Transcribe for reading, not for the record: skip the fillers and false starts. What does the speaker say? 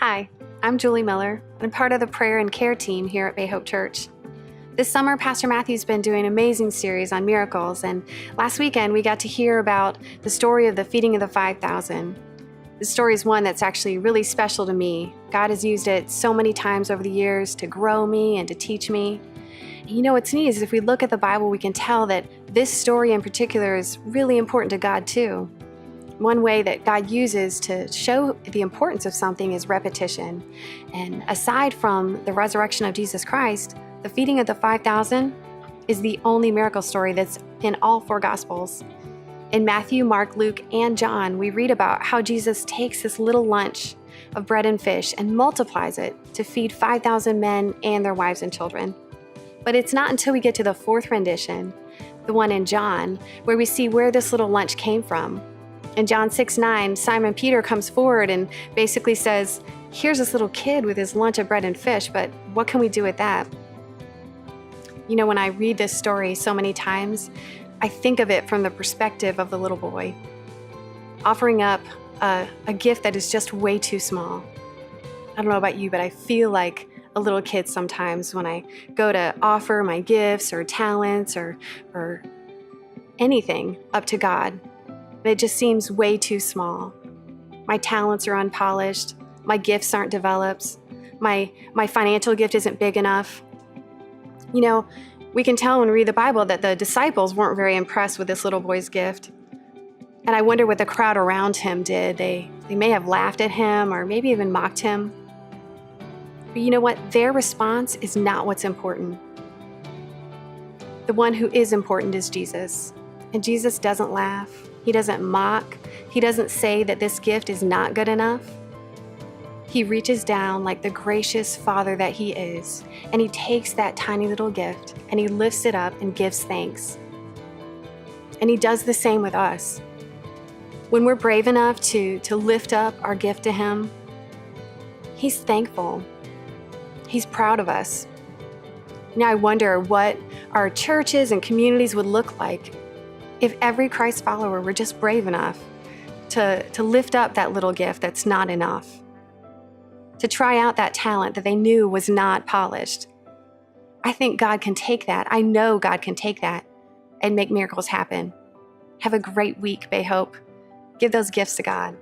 Hi, I'm Julie Miller, and I'm part of the prayer and care team here at Bay Hope Church. This summer, Pastor Matthew's been doing an amazing series on miracles, and last weekend we got to hear about the story of the feeding of the 5,000. This story is one that's actually really special to me. God has used it so many times over the years to grow me and to teach me. And you know what's neat is if we look at the Bible, we can tell that this story in particular is really important to God too. One way that God uses to show the importance of something is repetition. And aside from the resurrection of Jesus Christ, the feeding of the 5,000 is the only miracle story that's in all four Gospels. In Matthew, Mark, Luke, and John, we read about how Jesus takes this little lunch of bread and fish and multiplies it to feed 5,000 men and their wives and children. But it's not until we get to the fourth rendition, the one in John, where we see where this little lunch came from. In John 6:9, Simon Peter comes forward and basically says, here's this little kid with his lunch of bread and fish, but what can we do with that? You know, when I read this story so many times, I think of it from the perspective of the little boy, offering up a gift that is just way too small. I don't know about you, but I feel like a little kid sometimes when I go to offer my gifts or talents or anything up to God. It just seems way too small. My talents are unpolished. My gifts aren't developed. My financial gift isn't big enough. You know, we can tell when we read the Bible that the disciples weren't very impressed with this little boy's gift. And I wonder what the crowd around him did. They may have laughed at him or maybe even mocked him. But you know what? Their response is not what's important. The one who is important is Jesus. And Jesus doesn't laugh. He doesn't mock. He doesn't say that this gift is not good enough. He reaches down like the gracious Father that he is, and he takes that tiny little gift and he lifts it up and gives thanks. And he does the same with us. When we're brave enough to lift up our gift to him, he's thankful. He's proud of us. Now I wonder what our churches and communities would look like if every Christ follower were just brave enough to lift up that little gift that's not enough, to try out that talent that they knew was not polished. I think God can take that. I know God can take that and make miracles happen. Have a great week, Bay Hope. Give those gifts to God.